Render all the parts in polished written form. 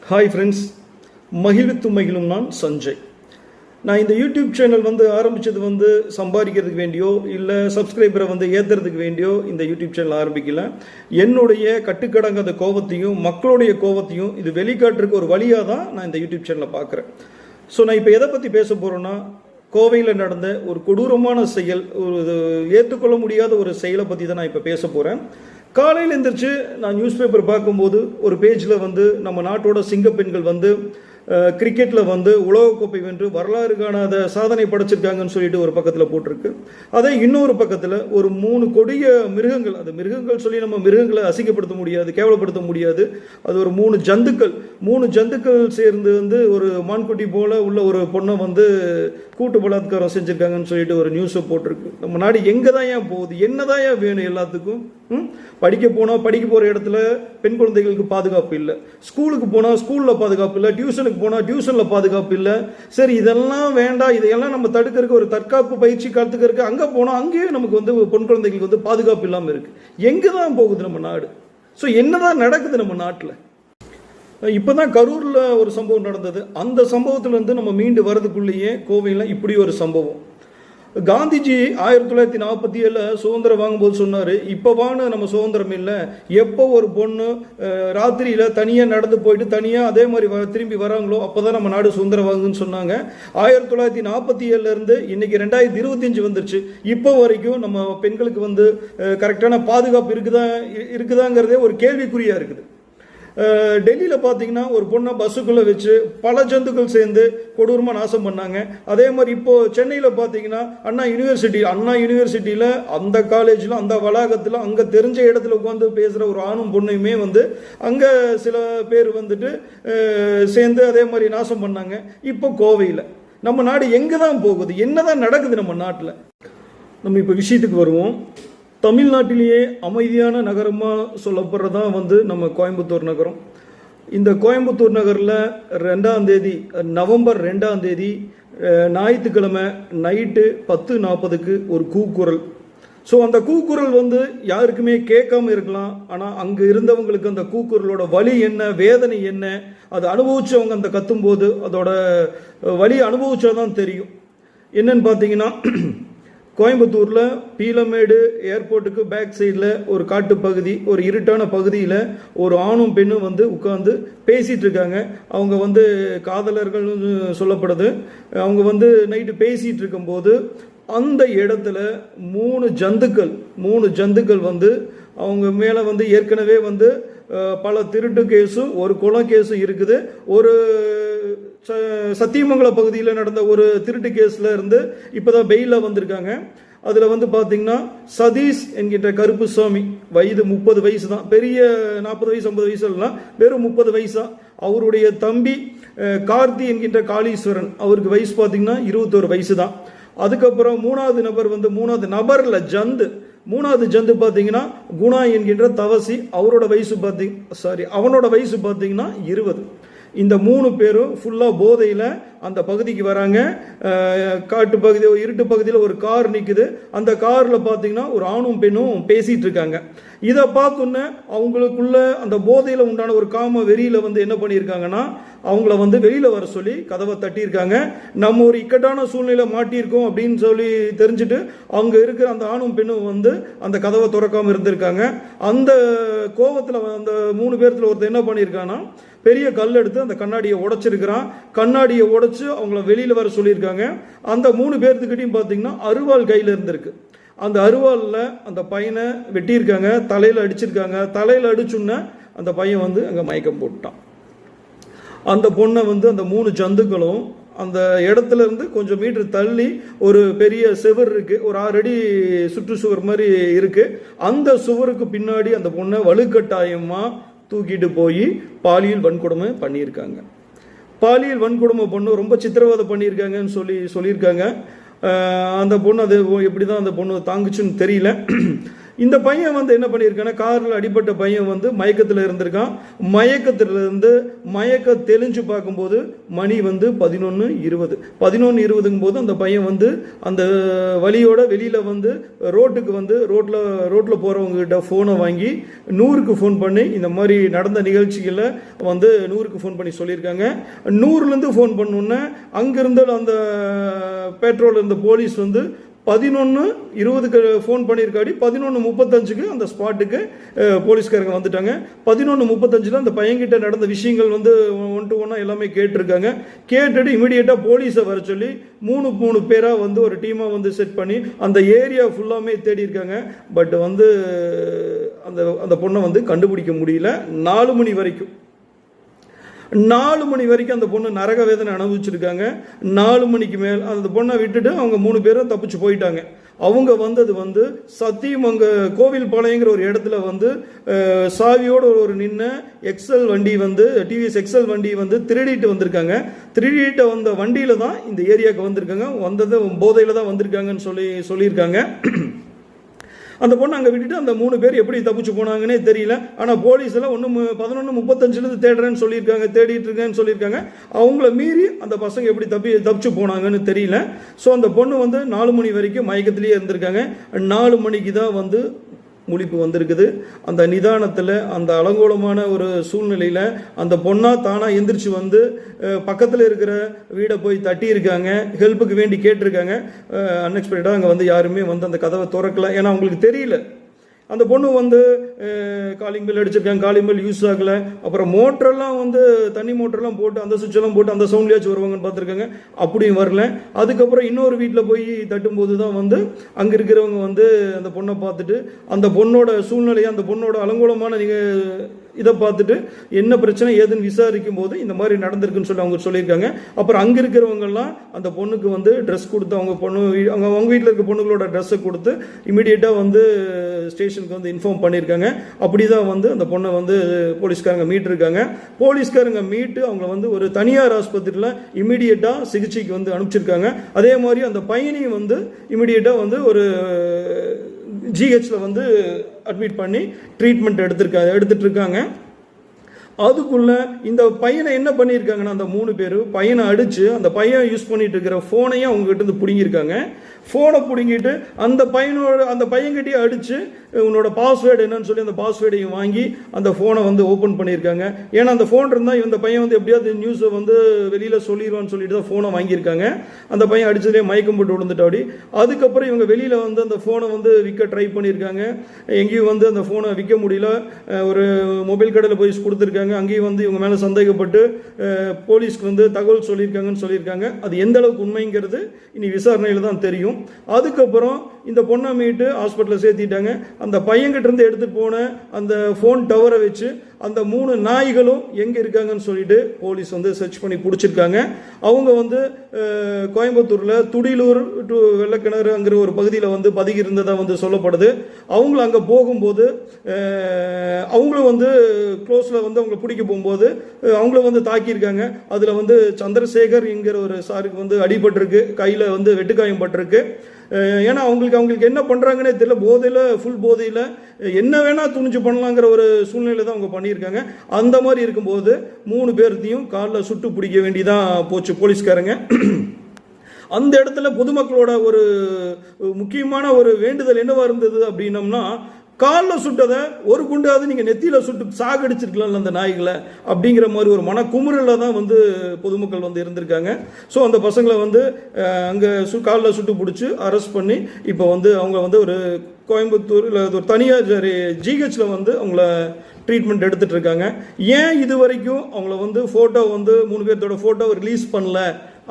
Hi friends, மகிழ்வித்து மகிழும் நான் சஞ்சய். நான் இந்த யூடியூப் சேனல் ஆரம்பித்தது சம்பாதிக்கிறதுக்கு வேண்டியோ இல்லை சப்ஸ்கிரைபரை ஏற்றுறதுக்கு வேண்டியோ இந்த யூடியூப் சேனல் ஆரம்பிக்கல. என்னுடைய கட்டுக்கடங்காத கோபத்தையும் மக்களுடைய கோபத்தையும் இது வெளிக்காட்டுறதுக்கு ஒரு வழியாக தான் நான் இந்த யூடியூப் சேனலை பார்க்குறேன். ஸோ நான் இப்போ எதை பற்றி பேச போகிறேன்னா, கோவையில் நடந்த ஒரு கொடூரமான செயல், ஒரு ஏற்றுக்கொள்ள முடியாத ஒரு செயலை பற்றி தான் நான் இப்போ பேச போகிறேன். காலையில் எழுந்திரிச்சு நான் நியூஸ் பேப்பர் பார்க்கும்போது ஒரு பேஜில் நம்ம நாட்டோட சிங்க பெண்கள் கிரிக்கெட்டில் உலகக்கோப்பை வென்று வரலாறு காணாத சாதனை படைச்சிருக்காங்கன்னு சொல்லிட்டு ஒரு பக்கத்தில் போட்டிருக்கு. அதே இன்னொரு பக்கத்தில் ஒரு 3 கொடிய மிருகங்கள், அது மிருகங்கள் சொல்லி நம்ம மிருகங்களை அசிங்கப்படுத்த முடியாது, கேவலப்படுத்த முடியாது. அது ஒரு 3 ஜந்துக்கள் சேர்ந்து ஒரு மான்குட்டி போல உள்ள ஒரு பொண்ணை கூட்டு பலாத்காரம் செஞ்சுருக்காங்கன்னு சொல்லிட்டு ஒரு நியூஸை போட்டிருக்கு. நம்ம நாடு எங்கே தான் ஏன் போகுது? என்னதான் ஏன் வேணும் எல்லாத்துக்கும்? படிக்க போகிற இடத்துல பெண் குழந்தைகளுக்கு பாதுகாப்பு இல்லை, ஸ்கூலுக்கு போனால் ஸ்கூலில் பாதுகாப்பு இல்லை, டியூஷனுக்கு போனால் டியூஷனில் பாதுகாப்பு இல்லை. சரி, இதெல்லாம் வேண்டாம், இதையெல்லாம் நம்ம தடுக்கிறதுக்கு ஒரு தற்காப்பு பயிற்சி கற்றுக்கிறதுக்கு அங்கே போனால் அங்கேயும் நமக்கு பெண் குழந்தைகளுக்கு பாதுகாப்பு இல்லாமல் இருக்குது. எங்கே தான் போகுது நம்ம நாடு? ஸோ என்னதான் நடக்குது நம்ம நாட்டில்? இப்போ தான் கரூரில் ஒரு சம்பவம் நடந்தது. அந்த சம்பவத்திலேருந்து நம்ம மீண்டு வரதுக்குள்ளேயே கோவையில் இப்படி ஒரு சம்பவம். காந்திஜி 1947 சுதந்திரம் வாங்கும்போது சொன்னார், இப்போவான நம்ம சுதந்திரம் இல்லை, எப்போ ஒரு பொண்ணு ராத்திரியில் தனியாக நடந்து போயிட்டு தனியாக அதே மாதிரி திரும்பி வராங்களோ அப்போ தான் நம்ம நாடு சுதந்திரம் வாங்குன்னு சொன்னாங்க. 1947 இன்னைக்கு 2025 வந்துருச்சு. இப்போ வரைக்கும் நம்ம பெண்களுக்கு கரெக்டான பாதுகாப்பு இருக்குதாங்கிறதே ஒரு கேள்விக்குறியாக இருக்குது. டெல்லியில் பார்த்தீங்கன்னா ஒரு பொண்ணை பஸ்ஸுக்குள்ளே வச்சு பல ஜந்துக்கள் சேர்ந்து கொடூரமாக நாசம் பண்ணாங்க. அதே மாதிரி இப்போது சென்னையில் பார்த்தீங்கன்னா அண்ணா யூனிவர்சிட்டியில் அந்த காலேஜில் அந்த வளாகத்தில் அங்கே தெரிஞ்ச இடத்துல உட்காந்து பேசுகிற ஒரு ஆணும் பொண்ணையுமே அங்கே சில பேர் சேர்ந்து அதே மாதிரி நாசம் பண்ணாங்க. இப்போ கோவையில் நம்ம நாடு எங்கே தான் போகுது? என்னதான் நடக்குது நம்ம நாட்டில்? நம்ம இப்போ விஷயத்துக்கு வருவோம். தமிழ்நாட்டிலேயே அமைதியான நகரமாக சொல்லப்படுறதான் நம்ம கோயம்புத்தூர் நகரம். இந்த கோயம்புத்தூர் நகரில் நவம்பர் 2 ஞாயிற்றுக்கிழமை நைட்டு 10:40 ஒரு கூக்குரல். ஸோ அந்த கூக்குரல் யாருக்குமே கேட்காம இருக்கலாம். ஆனால் அங்கே இருந்தவங்களுக்கு அந்த கூக்குரலோட வலி என்ன, வேதனை என்ன, அதை அனுபவிச்சவங்க அந்த கத்தும்போது அதோட வலி அனுபவிச்சாதான் தெரியும். என்னன்னு பார்த்தீங்கன்னா, கோயம்புத்தூரில் பீலமேடு ஏர்போர்ட்டுக்கு பேக் சைடில் ஒரு காட்டு பகுதி, ஒரு இருட்டான பகுதியில் ஒரு ஆணும் பெண்ணும் உட்காந்து பேசிகிட்டு இருக்காங்க. அவங்க காதலர்கள் சொல்லப்படுது. அவங்க நைட்டு பேசிகிட்டு இருக்கும்போது அந்த இடத்துல 3 ஜந்துக்கள் அவங்க மேலே ஏற்கனவே பல திருட்டு கேஸும் ஒரு கொலை கேஸும் இருக்குது. ஒரு சத்தியமங்கல பகுதியில் நடந்த ஒரு திருட்டு கேஸில் இருந்து இப்போதான் பெயிலில் வந்திருக்காங்க. அதில் பார்த்தீங்கன்னா சதீஷ் என்கின்ற கருப்புசாமி, வயது 30 வயசு தான், பெரிய 40 வயசு 50 வயசு இல்லைனா வெறும் 30 வயசு தான். அவருடைய தம்பி கார்த்தி என்கின்ற காளீஸ்வரன், அவருக்கு வயசு பார்த்தீங்கன்னா 21 வயசு தான். அதுக்கப்புறம் மூணாவது ஜந்து பார்த்தீங்கன்னா குணா என்கின்ற தவசி, அவனோட வயசு பார்த்தீங்கன்னா 20. இந்த 3 பேரும் ஃபுல்லாக போதையில் அந்த பகுதிக்கு வராங்க. காட்டு பகுதி, இருட்டு பகுதியில் ஒரு கார் நிற்குது. அந்த காரில் பார்த்தீங்கன்னா ஒரு ஆணும் பெண்ணும் பேசிகிட்டு இருக்காங்க. இதை பார்த்தோன்னே அவங்களுக்குள்ள அந்த போதையில் உண்டான ஒரு காம வெறியில் என்ன பண்ணியிருக்காங்கன்னா, அவங்கள வெளியில் வர சொல்லி கதவை தட்டியிருக்காங்க. நம்ம ஒரு இக்கட்டான சூழ்நிலை மாட்டியிருக்கோம் அப்படின்னு சொல்லி தெரிஞ்சுட்டு அங்கே இருக்கிற அந்த ஆணும் பெண்ணும் அந்த கதவை திறக்காமல் இருந்திருக்காங்க. அந்த கோபத்தில் அந்த 3 பேர்த்தில் ஒருத்தர் என்ன பண்ணியிருக்காங்கன்னா, பெரிய கல் எடுத்து அந்த கண்ணாடியை உடைச்சிருக்கிறான். கண்ணாடியை உடைச்சு அவங்கள வெளியில் வர சொல்லியிருக்காங்க. அந்த 3 பேர்த்துக்கிட்டையும் பார்த்தீங்கன்னா அருவாள் கையில் இருந்திருக்கு. அந்த அருவாளில் அந்த பையனை வெட்டியிருக்காங்க, தலையில் அடிச்சிருக்காங்க. தலையில் அடிச்சுன்னா அந்த பையன் அங்கே மயக்கம் போட்டான். அந்த பொண்ணை அந்த 3 ஜந்துக்களும் அந்த இடத்துல இருந்து கொஞ்சம் மீட்டர் தள்ளி ஒரு பெரிய சுவர் இருக்குது, ஒரு 6 அடி சுற்றுச்சுவர் மாதிரி இருக்குது. அந்த சுவருக்கு பின்னாடி அந்த பொண்ணை வலுக்கட்டாயமாக தூக்கிட்டு போய் பாலியல் வன்கொடுமை பண்ணியிருக்காங்க. பாலியல் வன்கொடுமை பொண்ணு ரொம்ப சித்திரவதை பண்ணியிருக்காங்கன்னு சொல்லியிருக்காங்க. அந்த பொண்ணு அது எப்படி தான் அந்த பொண்ணு தாங்குச்சுன்னு தெரியல. இந்த பையன் வந்து என்ன பண்ணியிருக்கான்னா, காரில் அடிப்பட்ட பையன் வந்து மயக்கத்தில் இருந்திருக்கான். மயக்கத்திலிருந்து மயக்க தெளிஞ்சு பார்க்கும்போது மணி வந்து 11:20. 11:20ங்கும் போது அந்த பையன் வந்து அந்த வழியோட வெளியில் வந்து ரோட்டுக்கு வந்து ரோட்டில் போகிறவங்க கிட்ட ஃபோனை வாங்கி 100க்கு ஃபோன் பண்ணி இந்த மாதிரி நடந்த நிகழ்ச்சிகளில் வந்து 100க்கு ஃபோன் பண்ணி சொல்லியிருக்காங்க. 100லேருந்து ஃபோன் பண்ணோன்னே அங்கிருந்த அந்த பெட்ரோல் இருந்த போலீஸ் வந்து 11:20க்கு ஃபோன் பண்ணியிருக்காடி 11:35க்கு அந்த ஸ்பாட்டுக்கு போலீஸ்காரங்க வந்துட்டாங்க. 11:35 அந்த பையன்கிட்ட நடந்த விஷயங்கள் வந்து 1 to 1 எல்லாமே கேட்டிருக்காங்க. கேட்டுட்டு இமீடியட்டாக போலீஸை வர சொல்லி 3 பேராக வந்து ஒரு டீமாக வந்து செட் பண்ணி அந்த ஏரியா ஃபுல்லாமே தேடி இருக்காங்க. பட் வந்து அந்த பொண்ணை வந்து கண்டுபிடிக்க முடியல. 4 மணி வரைக்கும் அந்த பொண்ணு நரக வேதனை அனுபவிச்சிருக்காங்க. 4 மணிக்கு மேல் அந்த பொண்ணை விட்டுட்டு அவங்க 3 பேரும் தப்பிச்சு போயிட்டாங்க. அவங்க வந்தது வந்து சத்தியமங்க கோவில் பாளையங்கிற ஒரு இடத்துல வந்து சாவியோட ஒரு நின்ன எக்ஸல் வண்டி வந்து டிவிஎஸ் எக்ஸல் வண்டி வந்து திருடிட்டு வந்திருக்காங்க. திருடிட்டு வந்த வண்டியில தான் இந்த ஏரியாவுக்கு வந்திருக்காங்க. வந்தது போதையில் தான் வந்திருக்காங்கன்னு சொல்லியிருக்காங்க. அந்த பொண்ணு அங்கே விட்டுட்டு அந்த 3 பேர் எப்படி தப்பிச்சு போனாங்கன்னே தெரியல. ஆனால் போலீஸ் எல்லாம் 11:35 தேடுறேன்னு சொல்லியிருக்காங்க, தேடிட்டு இருக்கேன்னு சொல்லியிருக்காங்க. அவங்கள மீறி அந்த பசங்க எப்படி தப்பிச்சு போனாங்கன்னு தெரியல. ஸோ அந்த பொண்ணு வந்து 4 மணி வரைக்கும் மயக்கத்திலேயே இருந்திருக்காங்க. 4 மணிக்கு தான் வந்து முழிப்பு வந்திருக்குது. அந்த நிதானத்தில் அந்த அலங்கோலமான ஒரு சூழ்நிலையில் அந்த பொண்ணா தானாக எந்திரிச்சு வந்து பக்கத்தில் இருக்கிற வீடை போய் தட்டியிருக்காங்க, ஹெல்ப்புக்கு வேண்டி கேட்டிருக்காங்க. அன்எக்ஸ்பெக்டடாக அங்கே வந்து யாருமே வந்து அந்த கதவை திறக்கல. ஏன்னா அவங்களுக்கு தெரியல. அந்த பொண்ணு வந்து காலிங் பெல் அடிச்சிருக்காங்க, காலிங் பெல் யூஸ் ஆகலை. அப்புறம் மோட்டரெல்லாம் வந்து தண்ணி மோட்டரெல்லாம் போட்டு அந்த சுவிட்செல்லாம் போட்டு அந்த சவுண்ட்லேயாச்சும் வருவாங்கன்னு பார்த்துருக்காங்க. அப்படியும் வரல. அதுக்கப்புறம் இன்னொரு வீட்டில் போய் தட்டும்போது தான் வந்து அங்கே இருக்கிறவங்க வந்து அந்த பொண்ணை பார்த்துட்டு அந்த பொண்ணோட சூழ்நிலையை, அந்த பொண்ணோட அலங்கோலமான இதை பார்த்துட்டு என்ன பிரச்சனை ஏதுன்னு விசாரிக்கும் போது இந்த மாதிரி நடந்திருக்குன்னு சொல்லி அவங்க சொல்லியிருக்காங்க. அப்புறம் அங்கே இருக்கிறவங்கெல்லாம் அந்த பொண்ணுக்கு வந்து ட்ரெஸ் கொடுத்து அவங்க வீட்டில் இருக்க பொண்ணுங்களோட ட்ரெஸ்ஸை கொடுத்து இமீடியட்டாக வந்து ஸ்டேஷனுக்கு வந்து இன்ஃபார்ம் பண்ணியிருக்காங்க. அப்படி தான் வந்து அந்த பொண்ணை வந்து போலீஸ்காரங்க மீட்டிருக்காங்க. போலீஸ்காரங்க மீட்டு அவங்க வந்து ஒரு தனியார் ஆஸ்பத்திரியில் இமீடியட்டாக சிகிச்சைக்கு வந்து அனுப்பிச்சிருக்காங்க. அதே மாதிரி அந்த பையனையும் வந்து இமீடியட்டாக வந்து ஒரு ஜிஹெச்சில் வந்து அட்மிட் பண்ணி ட்ரீட்மெண்ட் எடுத்துட்டு இருக்காங்க. அதுக்குள்ள இந்த பையனை என்ன பண்ணியிருக்காங்கன்னா, அந்த 3 பேர் பையனை அடித்து அந்த பையன் யூஸ் பண்ணிட்டு இருக்கிற ஃபோனையும் அவங்ககிட்ட இருந்து பிடுங்கியிருக்காங்க. ஃபோனை பிடுங்கிட்டு அந்த பையன்கிட்டயே அடித்து உன்னோட பாஸ்வேர்டு என்னன்னு சொல்லி அந்த பாஸ்வேர்டையும் வாங்கி அந்த ஃபோனை வந்து ஓப்பன் பண்ணியிருக்காங்க. ஏன்னா அந்த ஃபோன் இருந்தால் இந்த பையன் வந்து எப்படியாவது நியூஸை வந்து வெளியில் சொல்லிடுவான்னு சொல்லிட்டு தான் ஃபோனை வாங்கியிருக்காங்க. அந்த பையன் அடிச்சதே மயக்கம் போட்டு விழுந்துட்டாடி. அதுக்கப்புறம் இவங்க வெளியில் வந்து அந்த ஃபோனை வந்து விற்க ட்ரை பண்ணியிருக்காங்க. எங்கேயும் வந்து அந்த ஃபோனை விற்க முடியல. ஒரு மொபைல் கடையில் போய் கொடுத்துருக்காங்க. அங்கேயும் வந்து இவங்க மேலே சந்தேகப்பட்டு போலீஸ்க்கு வந்து தகவல் சொல்லியிருக்காங்கன்னு சொல்லியிருக்காங்க. அது எந்த அளவுக்கு உண்மைங்கிறது இனி விசாரணையில் தான் தெரியும். அதுக்கப்புறம் இந்த பொண்ணை மீட்டு ஹாஸ்பிட்டலில் சேர்த்திட்டாங்க. அந்த பையன்கிட்ட இருந்து எடுத்துட்டு போன அந்த ஃபோன் டவரை வச்சு அந்த 3 நாய்களும் எங்கே இருக்காங்கன்னு சொல்லிட்டு போலீஸ் வந்து சர்ச் பண்ணி பிடிச்சிருக்காங்க. அவங்க வந்து கோயம்புத்தூரில் துடிலூர் டு வெள்ளக்கிணறு அங்கிற ஒரு பகுதியில் வந்து பதுகி இருந்ததாக வந்து சொல்லப்படுது. அவங்களும் அங்கே போகும்போது அவங்களும் வந்து க்ளோஸில் வந்து அவங்க பிடிக்க போகும்போது அவங்கள வந்து தாக்கியிருக்காங்க. அதில் வந்து சந்திரசேகர் என்கிற ஒரு சாருக்கு வந்து அடிபட்டிருக்கு, கையில் வந்து வெட்டுக்காயம் பட்டிருக்கு. ஏன்னா அவங்களுக்கு என்ன பண்ணுறாங்கன்னே தெரியல. போதையில் ஃபுல் போதையில் என்ன வேணால் துணிஞ்சு பண்ணலாங்கிற ஒரு சூழ்நிலை தான் அவங்க பண்ணியிருக்காங்க. அந்த மாதிரி இருக்கும்போது 3 பேர்த்தையும் காலில் சுட்டு பிடிக்க வேண்டியதான் போச்சு போலீஸ்காரங்க. அந்த இடத்துல பொதுமக்களோட ஒரு முக்கியமான ஒரு வேண்டுதல் என்னவா இருந்தது அப்படின்னம்னா, காலில் சுட்டதை ஒரு குண்டாவது நீங்கள் நெத்தியில் சுட்டு சாகடிச்சிருக்கலாம்ல அந்த நாய்களை அப்படிங்கிற மாதிரி ஒரு மனக்குமுறலில் தான் வந்து பொதுமக்கள் வந்து இருந்திருக்காங்க. ஸோ அந்த பசங்களை வந்து அங்கே காலில் சுட்டு பிடிச்சி அரெஸ்ட் பண்ணி இப்போ வந்து அவங்க வந்து ஒரு கோயம்புத்தூரில் ஒரு தனியார் ஜிஹெச்சில் வந்து அவங்கள ட்ரீட்மெண்ட் எடுத்துகிட்டு இருக்காங்க. ஏன் இது வரைக்கும் அவங்கள வந்து ஃபோட்டோ வந்து 3 பேர்த்தோட ஃபோட்டோ ரிலீஸ் பண்ணல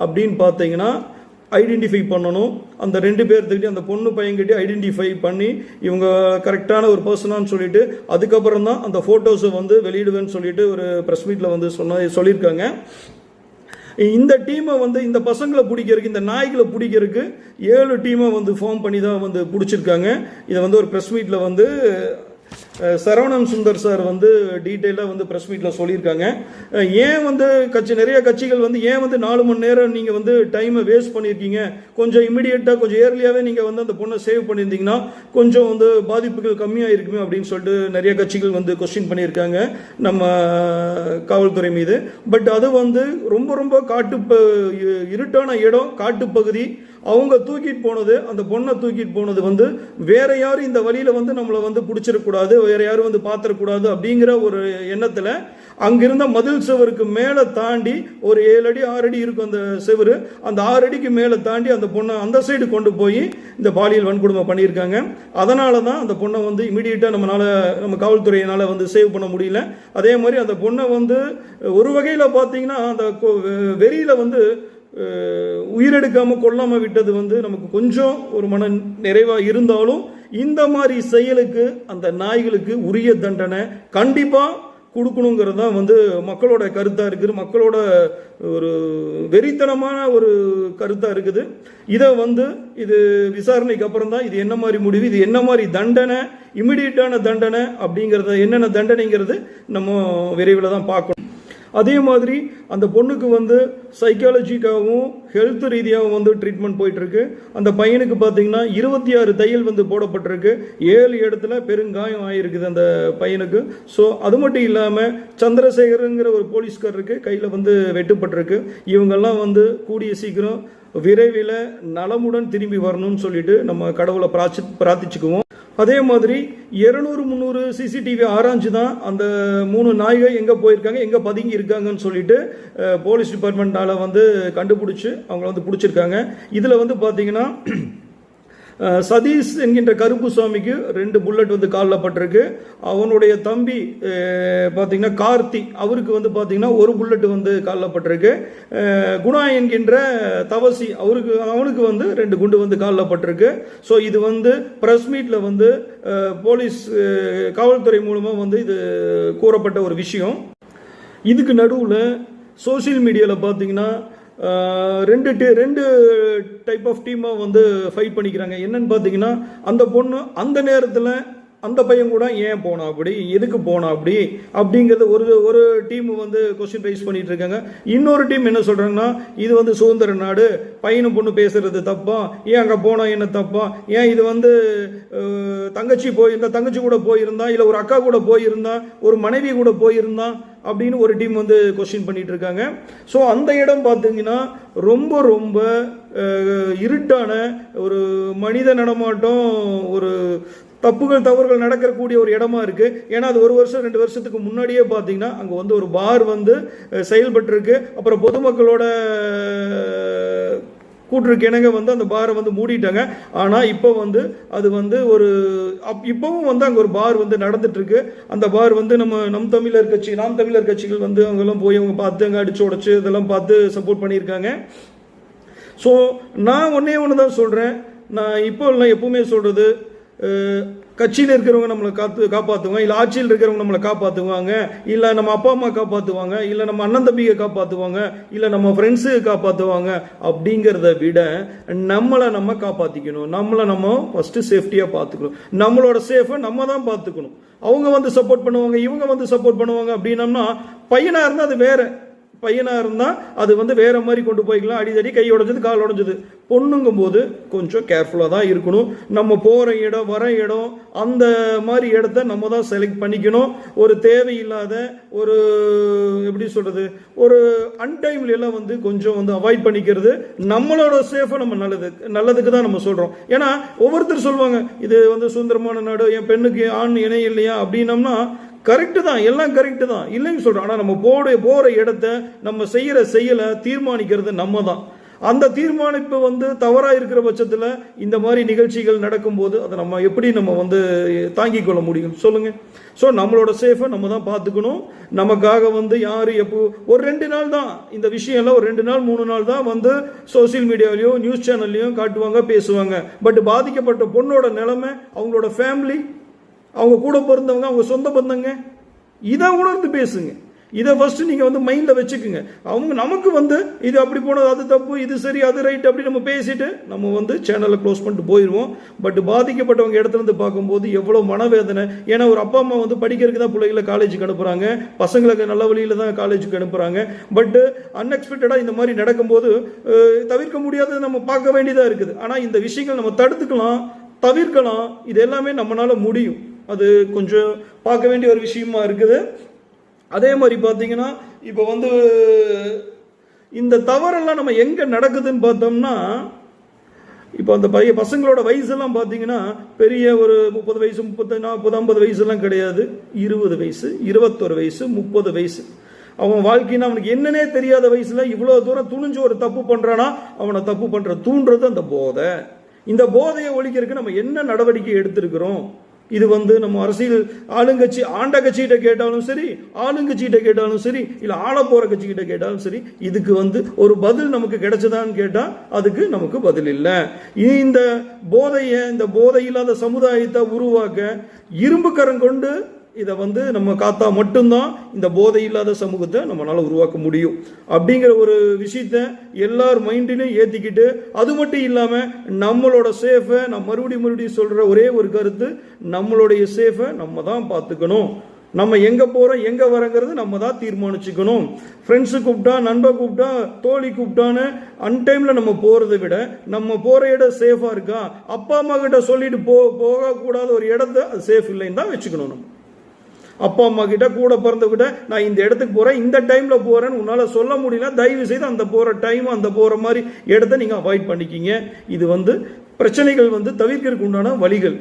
அப்படின்னு பார்த்தீங்கன்னா, ஐடென்டிஃபை பண்ணணும். அந்த 2 பேர்த்துக்கிட்டே அந்த பொண்ணு பையன்கிட்டே ஐடென்டிஃபை பண்ணி இவங்க கரெக்டான ஒரு பர்சனான்னு சொல்லிட்டு அதுக்கப்புறம் தான் அந்த ஃபோட்டோஸை வந்து வெளியிடுவேன்னு சொல்லிட்டு ஒரு ப்ரெஸ் மீட்டில் வந்து சொல்லியிருக்காங்க. இந்த டீமை வந்து இந்த பசங்களை பிடிக்கிறதுக்கு, இந்த நாய்களை பிடிக்கிறதுக்கு 7 டீமை வந்து ஃபார்ம் பண்ணி தான் வந்து பிடிச்சிருக்காங்க. இதை வந்து ஒரு ப்ரெஸ் மீட்டில் வந்து சரவணன் சுந்தர் சார் வந்து டீட்டெயிலாக வந்து ப்ரெஸ் மீட்டில் சொல்லியிருக்காங்க. ஏன் வந்து நிறைய கட்சிகள் வந்து ஏன் வந்து 4 மணி நேரம் நீங்கள் வந்து டைமை வேஸ்ட் பண்ணியிருக்கீங்க, கொஞ்சம் இமிடியேட்டாக கொஞ்சம் ஏர்லியாகவே நீங்கள் வந்து அந்த பொண்ணை சேவ் பண்ணியிருந்தீங்கன்னா கொஞ்சம் வந்து பாதிப்புகள் கம்மியாக இருக்குமே அப்படின்னு சொல்லிட்டு நிறைய கட்சிகள் வந்து கொஸ்டின் பண்ணியிருக்காங்க நம்ம காவல்துறை மீது. பட் அது வந்து ரொம்ப ரொம்ப இருட்டான இடம், காட்டுப்பகுதி. அவங்க தூக்கிட்டு போனது, அந்த பொண்ணை தூக்கிட்டு போனது வந்து வேற யாரும் இந்த வழியில வந்து நம்மளை வந்து பிடிச்சிடக்கூடாது, வேற யாரும் வந்து பார்த்துடக்கூடாது அப்படிங்கிற ஒரு எண்ணத்தில் அங்கிருந்த மதில் சுவருக்கு மேலே தாண்டி ஒரு 7 அடி 6 அடி இருக்கும் அந்த செவரு, அந்த 6 அடிக்கு மேலே தாண்டி அந்த பொண்ணை அந்த சைடு கொண்டு போய் இந்த பாலியல் வன்கொடுமை பண்ணியிருக்காங்க. அதனால தான் அந்த பொண்ணை வந்து இமீடியட்டாக நம்ம காவல்துறையினால் வந்து சேவ் பண்ண முடியல. அதே மாதிரி அந்த பொண்ணை வந்து ஒரு வகையில் பார்த்தீங்கன்னா அந்த வெறியில் வந்து உயிரெடுக்காமல் கொல்லாமல் விட்டது வந்து நமக்கு கொஞ்சம் ஒரு மன நிறைவாக இருந்தாலும், இந்த மாதிரி செயலுக்கு அந்த நாய்களுக்கு உரிய தண்டனை கண்டிப்பாக கொடுக்கணுங்கிறது தான் வந்து மக்களோட கருத்தாக இருக்குது, மக்களோட ஒரு வெறித்தனமான ஒரு கருத்தாக இருக்குது. இதை வந்து இது விசாரணைக்கு அப்புறம் தான் இது என்ன மாதிரி முடிவு, இது என்ன மாதிரி தண்டனை, இமிடியட்டான தண்டனை அப்படிங்கிறத என்னென்ன தண்டனைங்கிறது நம்ம விரைவில் தான் பார்க்கணும். அதே மாதிரி அந்த பொண்ணுக்கு வந்து சைக்காலஜிக்காகவும் ஹெல்த் ரீதியாகவும் வந்து ட்ரீட்மெண்ட் போயிட்டுருக்கு. அந்த பையனுக்கு பார்த்தீங்கன்னா 26 தையல் வந்து போடப்பட்டிருக்கு, 7 இடத்துல பெருங்காயம் ஆகிருக்குது அந்த பையனுக்கு. ஸோ அது மட்டும் இல்லாமல் சந்திரசேகருங்கிற ஒரு போலீஸ்காரருக்கு கையில் வந்து வெட்டுப்பட்டிருக்கு. இவங்கெல்லாம் வந்து கூடிய சீக்கிரம் விரைவில் நலமுடன் திரும்பி வரணும்னு சொல்லிட்டு நம்ம கடவுளை பிரார்த்திச்சுக்குவோம். அதே மாதிரி 200-300 சிசிடிவி ஆராய்ஞ்சு தான் அந்த 3 நாய்கள் எங்கே போயிருக்காங்க, எங்கே பதுங்கி இருக்காங்கன்னு சொல்லிட்டு போலீஸ் டிபார்ட்மெண்ட்டால் வந்து கண்டுபிடிச்சி அவங்கள வந்து பிடிச்சிருக்காங்க. இதில் வந்து பார்த்தீங்கன்னா சதீஷ் என்கின்ற கருப்புசாமிக்கு 2 புல்லட் வந்து காலில் பட்டிருக்கு. அவனுடைய தம்பி பார்த்தீங்கன்னா கார்த்தி, அவருக்கு வந்து பார்த்தீங்கன்னா 1 புல்லட் வந்து காலில் பட்டிருக்கு. குணா என்கின்ற தவசி அவனுக்கு வந்து 2 குண்டு வந்து காலில் பட்டிருக்கு. ஸோ இது வந்து ப்ரெஸ் மீட்டில் வந்து போலீஸ் காவல்துறை மூலமாக வந்து இது கூறப்பட்ட ஒரு விஷயம். இதுக்கு நடுவில் சோசியல் மீடியாவில் பார்த்தீங்கன்னா ரெண்டு டைப் ஆஃப் டீமாக வந்து ஃபைட் பண்ணிக்கிறாங்க. என்னன்னு பார்த்தீங்கன்னா அந்த பொண்ணு அந்த நேரத்தில் அந்த பையன் கூட ஏன் போனா அப்படி, எதுக்கு போனா அப்படி அப்படிங்கிறது ஒரு டீம் வந்து கொஸ்டின் ரைஸ் பண்ணிட்டு இருக்காங்க. இன்னொரு டீம் என்ன சொல்றாங்கன்னா இது வந்து சுதந்திர நாடு, பையனும் பொண்ணு பேசுறது தப்பா, ஏன் அங்கே போனா என்ன தப்பா, ஏன் இது வந்து தங்கச்சி கூட போயிருந்தா, இல்லை ஒரு அக்கா கூட போயிருந்தா, ஒரு மனைவி கூட போயிருந்தா அப்படின்னு ஒரு டீம் வந்து கொஸ்டின் பண்ணிட்டு இருக்காங்க. ஸோ அந்த இடம் பார்த்தீங்கன்னா ரொம்ப ரொம்ப இருட்டான ஒரு மனித நடமாட்டம், ஒரு தவறுகள் நடக்கக்கூடிய ஒரு இடமா இருக்கு. ஏன்னா அது 1 வருஷம் 2 வருஷத்துக்கு முன்னாடியே பார்த்தீங்கன்னா அங்கே வந்து ஒரு பார் வந்து செயல்பட்டு இருக்கு. அப்புறம் பொதுமக்களோட கூற்றுக்கு இணங்க வந்து அந்த பாரை வந்து மூடிட்டாங்க. ஆனால் இப்போ வந்து அது வந்து இப்போவும் வந்து அங்கே ஒரு பார் வந்து நடந்துட்டு இருக்கு. அந்த பார் வந்து நாம் தமிழர் கட்சிகள் வந்து அவங்கெல்லாம் போய் அவங்க பார்த்து அங்கே அடிச்சு உடச்சு இதெல்லாம் பார்த்து சப்போர்ட் பண்ணியிருக்காங்க. ஸோ நான் ஒன்று தான் சொல்கிறேன், நான் எப்பவுமே சொல்கிறது, கட்சியில் இருக்கிறவங்க நம்மளை காப்பாற்றுவாங்க, இல்லை ஆட்சியில் இருக்கிறவங்க நம்மளை காப்பாற்றுவாங்க, இல்லை நம்ம அப்பா அம்மா காப்பாற்றுவாங்க, இல்லை நம்ம அண்ணன் தம்பியை காப்பாற்றுவாங்க, இல்லை நம்ம ஃப்ரெண்ட்ஸு காப்பாற்றுவாங்க அப்படிங்கிறத விட நம்ம காப்பாற்றிக்கணும். நம்ம ஃபஸ்ட்டு சேஃப்டியாக பார்த்துக்கணும். நம்மளோட சேஃபை நம்ம தான் பார்த்துக்கணும். அவங்க வந்து சப்போர்ட் பண்ணுவாங்க, இவங்க வந்து சப்போர்ட் பண்ணுவாங்க அப்படின்னம்னா பையனாக இருந்தால் அது வேற, பையனாக இருந்தால் அது வந்து வேற மாதிரி கொண்டு போய்க்கலாம். அடிதடி கை உடைஞ்சது கால் உடைஞ்சது. பொண்ணுங்கும் போது கொஞ்சம் கேர்ஃபுல்லாக தான் இருக்கணும். நம்ம போகிற இடம் வர இடம் அந்த மாதிரி இடத்த நம்ம தான் செலக்ட் பண்ணிக்கணும். ஒரு தேவையில்லாத ஒரு எப்படி சொல்கிறது, ஒரு அன்டைம்ல எல்லாம் வந்து கொஞ்சம் வந்து அவாய்ட் பண்ணிக்கிறது நம்மளோட சேஃபை நம்ம நல்லதுக்கு தான் நம்ம சொல்கிறோம். ஏன்னா ஒவ்வொருத்தர் சொல்லுவாங்க இது வந்து சுதந்திரமான நாடு, என் பெண்ணுக்கு ஆண் இணை இல்லையா அப்படின்னம்னா கரெக்டு தான், எல்லாம் கரெக்டு தான், இல்லைன்னு சொல்கிறோம். ஆனால் நம்ம போகிற இடத்த நம்ம செய்கிற செயலை தீர்மானிக்கிறது நம்ம தான். அந்த தீர்மானிப்பு வந்து தவறாக இருக்கிற பட்சத்தில் இந்த மாதிரி நிகழ்ச்சிகள் நடக்கும்போது அதை நம்ம எப்படி வந்து தாங்கிக் கொள்ள முடியும் சொல்லுங்கள். ஸோ நம்மளோட சேஃபை நம்ம தான் பார்த்துக்கணும். நமக்காக வந்து யார் எப்போ ஒரு 2 நாள் தான் இந்த விஷயம்லாம், ஒரு 2 நாள் 3 நாள் தான் வந்து சோசியல் மீடியாவிலையோ நியூஸ் சேனல்லையும் காட்டுவாங்க, பேசுவாங்க. பட் பாதிக்கப்பட்ட பொண்ணோட நிலைமை, அவங்களோட ஃபேமிலி, அவங்க கூட பிறந்தவங்க, அவங்க சொந்த பந்தங்க, இதை உணர்ந்து பேசுங்க. இதை ஃபர்ஸ்ட் நீங்கள் வந்து மைண்டில் வச்சுக்குங்க. அவங்க நமக்கு வந்து இது அப்படி போனது, அது தப்பு, இது சரி, அது ரைட் அப்படி நம்ம பேசிட்டு நம்ம வந்து சேனலை க்ளோஸ் பண்ணிட்டு போயிடுவோம். பட் பாதிக்கப்பட்டவங்க இடத்துல இருந்து பார்க்கும்போது எவ்வளோ மனவேதனை. ஏன்னா ஒரு அப்பா அம்மா வந்து படிக்கிறதுக்கு தான் பிள்ளைகளை காலேஜுக்கு அனுப்புகிறாங்க, பசங்களுக்கு நல்ல வழியில் தான் காலேஜுக்கு அனுப்புகிறாங்க. பட் அன்எக்ஸ்பெக்டடாக இந்த மாதிரி நடக்கும்போது தவிர்க்க முடியாதது நம்ம பார்க்க வேண்டியதாக இருக்குது. ஆனால் இந்த விஷயங்கள் நம்ம தடுத்துக்கலாம், தவிர்க்கலாம். இது எல்லாமே நம்மளால முடியும். அது கொஞ்சம் பார்க்க வேண்டிய ஒரு விஷயமா இருக்குது. அதே மாதிரி பார்த்தீங்கன்னா இப்போ வந்து இந்த தவறெல்லாம் நம்ம எங்கே நடக்குதுன்னு பார்த்தோம்னா, இப்போ அந்த பசங்களோட வயசெல்லாம் பார்த்தீங்கன்னா பெரிய ஒரு 30 வயசு, 30, 40, 50 வயசுலாம் கிடையாது. 20 வயசு, 21 வயசு, 30 வயசு. அவன் வாழ்க்கைன்னா அவனுக்கு என்னன்னே தெரியாத வயசுல இவ்வளோ தூரம் துணிஞ்சு ஒரு தப்பு பண்ணுறானா, அவனை தப்பு பண்ணுற தூண்டுறது அந்த போதை. இந்த போதையை ஒழிக்கிறதுக்கு நம்ம என்ன நடவடிக்கை எடுத்திருக்கிறோம்? இது வந்து நம்ம அரசியல் ஆளுங்கட்சி ஆண்ட கட்சிகிட்ட கேட்டாலும் சரி, ஆளுங்கட்சிகிட்ட கேட்டாலும் சரி, இல்லை ஆள போற கட்சிகிட்ட கேட்டாலும் சரி, இதுக்கு வந்து ஒரு பதில் நமக்கு கிடைச்சதான்னு கேட்டால் அதுக்கு நமக்கு பதில் இல்லை. இந்த போதை இல்லாத சமுதாயத்தை உருவாக்க இரும்பு கரம் கொண்டு இதை வந்து நம்ம காத்தா மட்டும்தான் இந்த போதை இல்லாத சமூகத்தை நம்மளால உருவாக்க முடியும். அப்படிங்கிற ஒரு விஷயத்த எல்லார் மைண்டிலும் ஏற்றிக்கிட்டு, அது மட்டும் இல்லாமல் நம்மளோட சேஃபை நான் மறுபடியும் சொல்கிற ஒரே ஒரு கருத்து, நம்மளுடைய சேஃபை நம்ம தான் பார்த்துக்கணும். நம்ம எங்கே போகிறோம், எங்கே வரங்கிறது நம்ம தான் தீர்மானிச்சுக்கணும். ஃப்ரெண்ட்ஸு கூப்பிட்டா, நண்பர் கூப்பிட்டா, தோழி கூப்பிட்டான்னு அன்டைமில் நம்ம போகிறத விட நம்ம போகிற இடம் சேஃபாக இருக்கா, அப்பா அம்மா கிட்ட சொல்லிட்டு போகக்கூடாத ஒரு இடத்த அது சேஃப் இல்லைன்னு தான் வச்சுக்கணும். நம்ம அப்பா அம்மா கிட்ட, கூட பிறந்தவங்கிட்ட நான் இந்த இடத்துக்கு போகிறேன், இந்த டைமில் போகிறேன்னு உன்னால் சொல்ல முடியல, தயவு செய்து அந்த போகிற டைம், அந்த போகிற மாதிரி இடத்த நீங்கள் அவாய்ட் பண்ணிக்கிங்க. இது வந்து பிரச்சனைகள் வந்து தவிர்க்கிறதுக்கு உண்டான வழிகள்.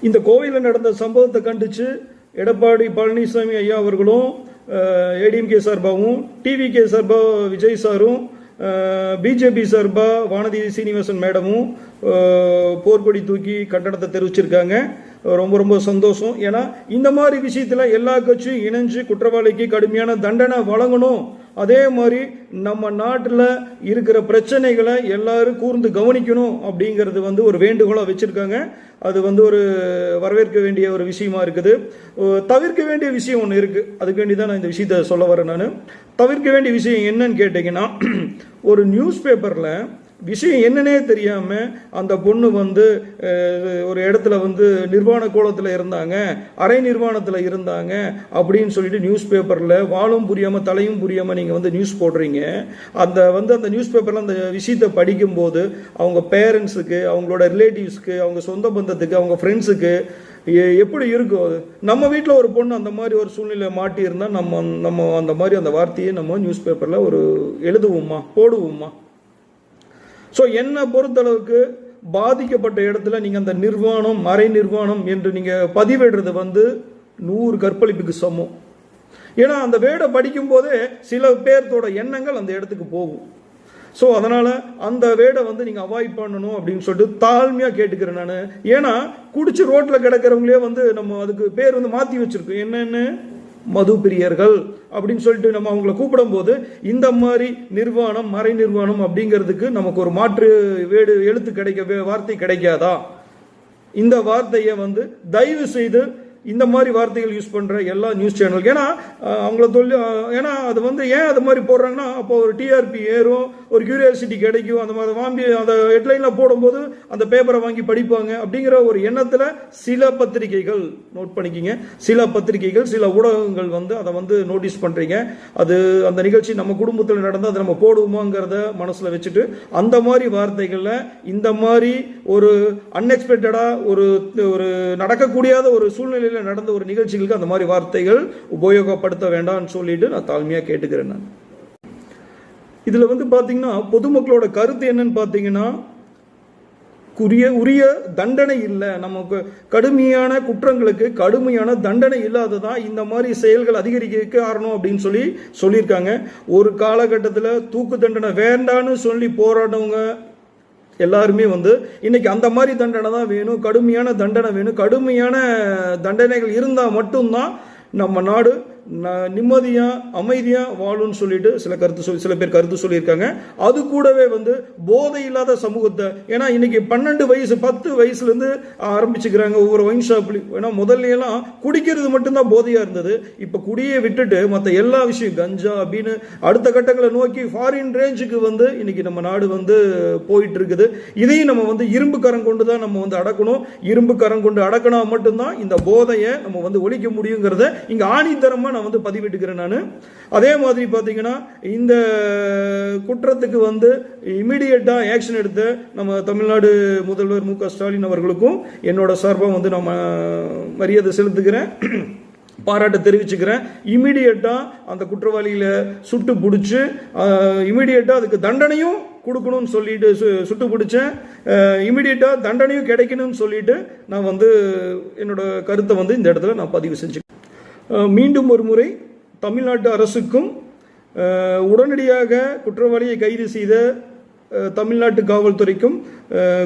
இந்த கோவிலில் நடந்த சம்பவத்தை கண்டித்து எடப்பாடி பழனிசாமி ஐயா அவர்களும், ஏடிஎம்கே சார்பாகவும், டிவிகே சார்பாக விஜய் சாரும், பிஜேபி சார்பாக வானதி சீனிவாசன் மேடமும் போர்க்கொடி தூக்கி கண்டனத்தை தெரிவிச்சிருக்காங்க. ரொம்ப ரொம்ப சந்தோஷம். ஏன்னா இந்த மாதிரி விஷயத்தில் எல்லா கட்சியும் இணைஞ்சு குற்றவாளிக்கு கடுமையான தண்டனை வழங்கணும். அதே மாதிரி நம்ம நாட்டில் இருக்கிற பிரச்சனைகளை எல்லாரும் கூர்ந்து கவனிக்கணும் அப்படிங்கிறது வந்து ஒரு வேண்டுகோளாக வச்சுருக்காங்க. அது வந்து ஒரு வரவேற்க வேண்டிய ஒரு விஷயமா இருக்குது. தவிர்க்க வேண்டிய விஷயம் ஒன்று இருக்குது, அதுக்கு வேண்டி தான் நான் இந்த விஷயத்தை சொல்ல வரேன். நான் தவிர்க்க வேண்டிய விஷயம் என்னன்னு கேட்டிங்கன்னா, ஒரு நியூஸ் பேப்பரில் விஷயம் என்னன்னே தெரியாமல் அந்த பொண்ணு வந்து ஒரு இடத்துல வந்து நிர்வாண கோலத்தில் இருந்தாங்க, அரை நிர்வாணத்தில் இருந்தாங்க அப்படின்னு சொல்லிட்டு நியூஸ் பேப்பரில் வாழும் புரியாமல் தலையும் புரியாமல் நீங்கள் வந்து நியூஸ் போடுறீங்க. அந்த நியூஸ் பேப்பரில் அந்த விஷயத்தை படிக்கும்போது அவங்க பேரண்ட்ஸுக்கு, அவங்களோட ரிலேட்டிவ்ஸ்க்கு, அவங்க சொந்த பந்தத்துக்கு, அவங்க ஃப்ரெண்ட்ஸுக்கு எப்படி இருக்கும்? அது நம்ம வீட்டில் ஒரு பொண்ணு அந்த மாதிரி ஒரு சூழ்நிலை மாட்டியிருந்தால் நம்ம அந்த மாதிரி அந்த வார்த்தையை நம்ம நியூஸ் பேப்பரில் ஒரு எழுதுவோமா, போடுவோமா? ஸோ என்னை பொறுத்தளவுக்கு பாதிக்கப்பட்ட இடத்துல நீங்கள் அந்த நிர்வாணம், மறை நிர்வாணம் என்று நீங்கள் பதிவிடுறது வந்து 100 கற்பழிப்புக்கு சமம். ஏன்னா அந்த வேடை படிக்கும் போதே சில பேர்த்தோட எண்ணங்கள் அந்த இடத்துக்கு போகும். ஸோ அதனால் அந்த வேடை வந்து நீங்கள் அவாய்ட் பண்ணணும் அப்படின்னு சொல்லிட்டு தாழ்மையாக கேட்டுக்கிறேன் நான். ஏன்னா குடிச்சு ரோட்டில் கிடக்கிறவங்களே வந்து நம்ம அதுக்கு பேர் வந்து மாற்றி வச்சுருக்கோம். என்னென்னு மது பிரியர்கள் அப்படின்னு சொல்லிட்டு நம்ம அவங்கள கூப்பிடும் போது இந்த மாதிரி நிர்வாணம், மறை நிர்வாணம் அப்படிங்கிறதுக்கு நமக்கு ஒரு மாற்று எழுத்து வார்த்தை கிடைக்காதா? இந்த வார்த்தையை வந்து தயவு செய்து இந்த மாதிரி வார்த்தைகள் யூஸ் பண்ணுற எல்லா நியூஸ் சேனலுக்கு, ஏன்னா அவங்கள ஏன்னா அது வந்து ஏன் அது மாதிரி போடுறாங்கன்னா, அப்போ ஒரு டிஆர்பி ஏறும், ஒரு கியூரியாசிட்டி கிடைக்கும், அந்த மாதிரி வாங்கி அந்த ஹெட்லைனில் போடும்போது அந்த பேப்பரை வாங்கி படிப்பாங்க அப்படிங்கிற ஒரு எண்ணத்தில் சில பத்திரிகைகள், நோட் பண்ணிக்கிங்க, சில பத்திரிகைகள், சில ஊடகங்கள் வந்து அதை வந்து நோட்டீஸ் பண்ணுறீங்க. அது அந்த நிகழ்ச்சி நம்ம குடும்பத்தில் நடந்து அதை நம்ம போடுவோமாங்கிறத மனசில் வச்சுட்டு அந்த மாதிரி வார்த்தைகளில் இந்த மாதிரி ஒரு அன்எக்ஸ்பெக்டடாக ஒரு நடக்கக்கூடியாத ஒரு சூழ்நிலை நடந்த ஒரு நிகழ்ச்சிகளுக்கு அந்த மாதிரி வார்த்தைகள் உபயோகப்படுத்த வேண்டாம்னு சொல்லிட்டு நான் தாழ்மையாக கேட்டுக்கிறேன். நான் இதுல வந்து பாத்தீங்கன்னா பொதுமக்களோட கருத்து என்னன்னு பாத்தீங்கன்னா, உரிய தண்டனை இல்லை, நமக்கு கடுமையான குற்றங்களுக்கு கடுமையான தண்டனை இல்லாததான் இந்த மாதிரி செயல்கள் அதிகரிக்க காரணம் அப்படின்னு சொல்லியிருக்காங்க. ஒரு காலகட்டத்தில் தூக்கு தண்டனை வேண்டான்னு சொல்லி போராடவங்க எல்லாருமே வந்து இன்னைக்கு அந்த மாதிரி தண்டனை தான் வேணும், கடுமையான தண்டனை வேணும், கடுமையான தண்டனைகள் இருந்தால் மட்டும்தான் நம்ம நாடு நிம்மதியாக அமைதியாக வாழும்னு சொல்லிட்டு சில பேர் கருத்து சொல்லியிருக்காங்க. அது கூடவே வந்து போதை இல்லாத சமூகத்தை, ஏன்னா இன்னைக்கு 12 வயசு 10 வயசுலேருந்து ஆரம்பிச்சுக்கிறாங்க ஒவ்வொரு ஒயின் ஷாப்லையும். ஏன்னா முதல்ல எல்லாம் குடிக்கிறது மட்டும்தான் போதையாக இருந்தது. இப்போ குடியை விட்டுட்டு மற்ற எல்லா விஷயம் கஞ்சா அப்படின்னு அடுத்த கட்டங்களை நோக்கி ஃபாரின் ரேஞ்சுக்கு வந்து இன்னைக்கு நம்ம நாடு வந்து போயிட்டு இருக்குது. இதையும் நம்ம வந்து இரும்பு கரம் கொண்டு தான் நம்ம வந்து அடக்கணும். இரும்பு கரம் கொண்டு அடக்கினா மட்டும்தான் இந்த போதையை நம்ம வந்து ஒழிக்க முடியுங்கிறத இங்க ஆணித்தரமா நான் வந்து பதிவிட்டுக்கிறேன். நான் அதே மாதிரி பார்த்தீங்கன்னா இந்த குற்றத்துக்கு வந்து இமிடியேட்டா ஆக்ஷன் எடுத்த நம்ம தமிழ்நாடு முதல்வர் மு க ஸ்டாலின் அவர்களுக்கும் என்னோட சார்பாக வந்து நம்ம மரியாதை செலுத்துகிறேன், பாராட்ட தெரிவிச்சுக்கிறேன். இமிடியேட்டா அந்த குற்றவாளியில சுட்டு பிடிச்சி இமிடியேட்டா அதுக்கு தண்டனையும் கொடுக்கணும்னு சொல்லிட்டு சுட்டு பிடிச்சேன். இமிடியேட்டா தண்டனையும் கிடைக்கணும்னு சொல்லிட்டு நான் வந்து என்னோட கருத்தை வந்து இந்த இடத்துல நான் பதிவு செஞ்சு மீண்டும் ஒரு முறை தமிழ்நாட்டு அரசுக்கும் உடனடியாக குற்றவாளியை கைது செய்த தமிழ்நாட்டு காவல்துறைக்கும்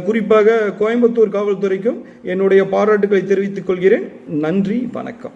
குறிப்பாக கோயம்புத்தூர் காவல்துறைக்கும் என்னுடைய பாராட்டுக்களை தெரிவித்துக் கொள்கிறேன். நன்றி, வணக்கம்.